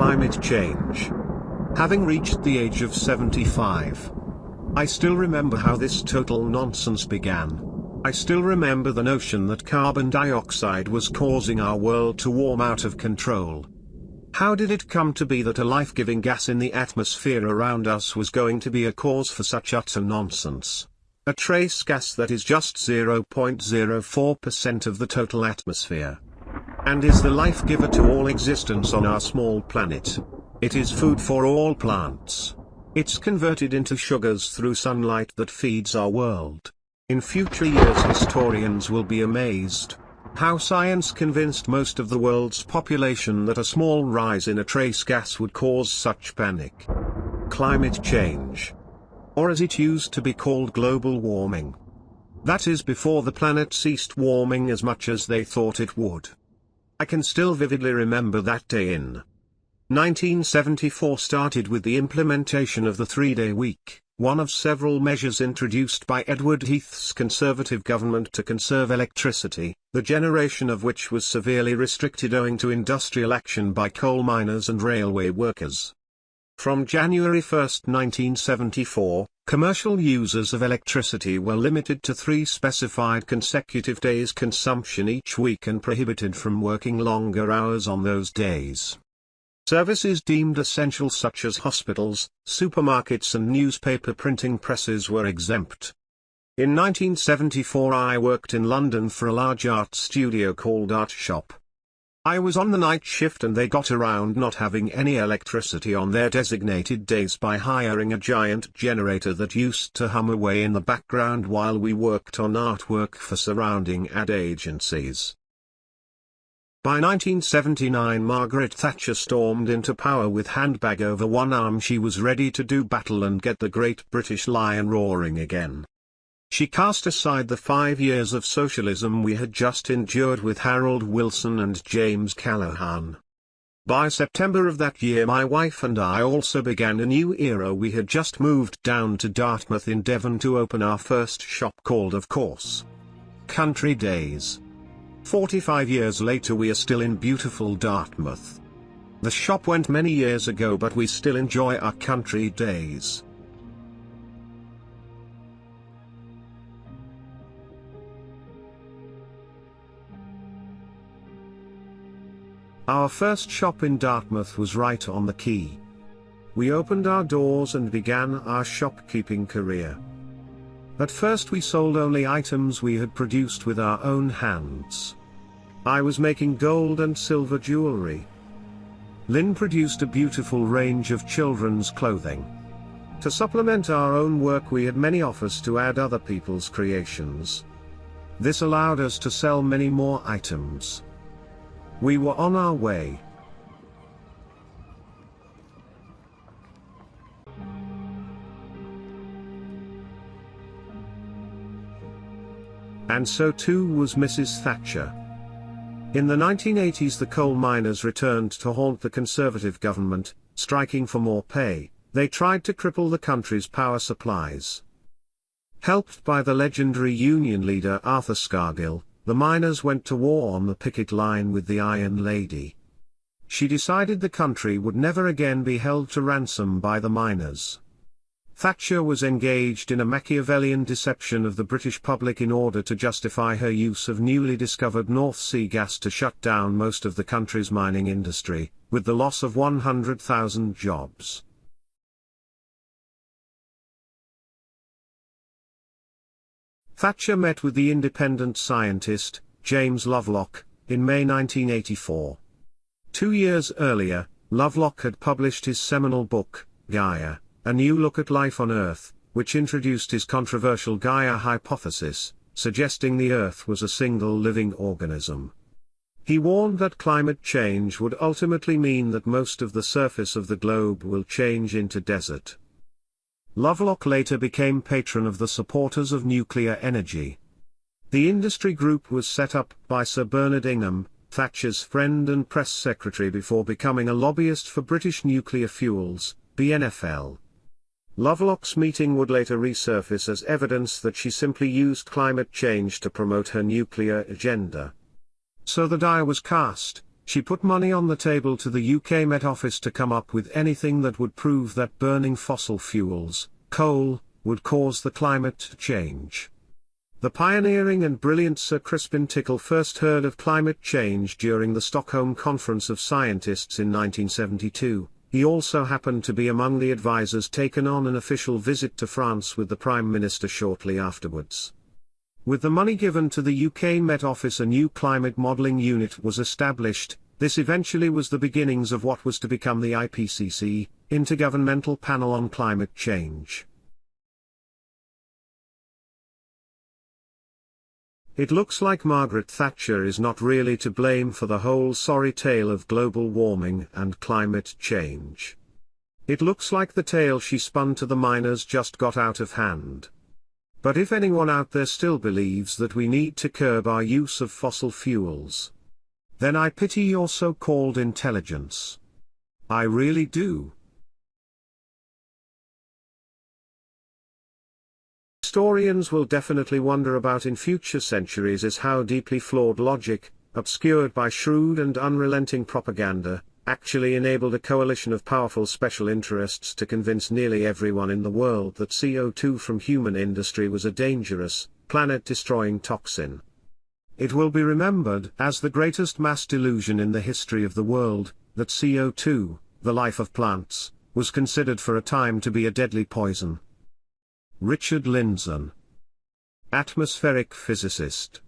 climate change. Having reached the age of 75, I still remember how this total nonsense began. I still remember the notion that carbon dioxide was causing our world to warm out of control. How did it come to be that a life-giving gas in the atmosphere around us was going to be a cause for such utter nonsense? A trace gas that is just 0.04% of the total atmosphere. And is the life-giver to all existence on our small planet. It is food for all plants. It's converted into sugars through sunlight that feeds our world. In future years historians will be amazed how science convinced most of the world's population that a small rise in a trace gas would cause such panic. Climate change. Or as it used to be called, global warming. That is before the planet ceased warming as much as they thought it would. I can still vividly remember that day in 1974 started with the implementation of the 3-day week, one of several measures introduced by Edward Heath's Conservative government to conserve electricity, the generation of which was severely restricted owing to industrial action by coal miners and railway workers. From January 1, 1974, commercial users of electricity were limited to 3 specified consecutive days' consumption each week and prohibited from working longer hours on those days. Services deemed essential such as hospitals, supermarkets and newspaper printing presses were exempt. In 1974 I worked in London for a large art studio called Art Shop. I was on the night shift and they got around not having any electricity on their designated days by hiring a giant generator that used to hum away in the background while we worked on artwork for surrounding ad agencies. By 1979 Margaret Thatcher stormed into power with handbag over one arm. She was ready to do battle and get the great British lion roaring again. She cast aside the 5 years of socialism we had just endured with Harold Wilson and James Callaghan. By September of that year my wife and I also began a new era. We had just moved down to Dartmouth in Devon to open our first shop called, of course, Country Days. 45 years later we are still in beautiful Dartmouth. The shop went many years ago but we still enjoy our country days. Our first shop in Dartmouth was right on the quay. We opened our doors and began our shopkeeping career. At first we sold only items we had produced with our own hands. I was making gold and silver jewelry. Lynn produced a beautiful range of children's clothing. To supplement our own work we had many offers to add other people's creations. This allowed us to sell many more items. We were on our way. And so too was Mrs. Thatcher. In the 1980s the coal miners returned to haunt the Conservative government, striking for more pay. They tried to cripple the country's power supplies. Helped by the legendary union leader Arthur Scargill, the miners went to war on the picket line with the Iron Lady. She decided the country would never again be held to ransom by the miners. Thatcher was engaged in a Machiavellian deception of the British public in order to justify her use of newly discovered North Sea gas to shut down most of the country's mining industry, with the loss of 100,000 jobs. Thatcher met with the independent scientist, James Lovelock, in May 1984. 2 years earlier, Lovelock had published his seminal book, Gaia, A New Look at Life on Earth, which introduced his controversial Gaia hypothesis, suggesting the Earth was a single living organism. He warned that climate change would ultimately mean that most of the surface of the globe will change into desert. Lovelock later became patron of the supporters of nuclear energy. The industry group was set up by Sir Bernard Ingham, Thatcher's friend and press secretary before becoming a lobbyist for British Nuclear Fuels, BNFL. Lovelock's meeting would later resurface as evidence that she simply used climate change to promote her nuclear agenda. So the die was cast, She put money on the table to the UK Met Office to come up with anything that would prove that burning fossil fuels, coal, would cause the climate to change. The pioneering and brilliant Sir Crispin Tickell first heard of climate change during the Stockholm Conference of Scientists in 1972. He also happened to be among the advisors taken on an official visit to France with the Prime Minister shortly afterwards. With the money given to the UK Met Office, a new climate modelling unit was established. This eventually was the beginnings of what was to become the IPCC, Intergovernmental Panel on Climate Change. It looks like Margaret Thatcher is not really to blame for the whole sorry tale of global warming and climate change. It looks like the tale she spun to the miners just got out of hand. But if anyone out there still believes that we need to curb our use of fossil fuels, then I pity your so-called intelligence. I really do. Historians will definitely wonder about in future centuries is how deeply flawed logic, obscured by shrewd and unrelenting propaganda, actually enabled a coalition of powerful special interests to convince nearly everyone in the world that CO2 from human industry was a dangerous, planet-destroying toxin. It will be remembered as the greatest mass delusion in the history of the world, that CO2, the life of plants, was considered for a time to be a deadly poison. Richard Lindzen, atmospheric physicist.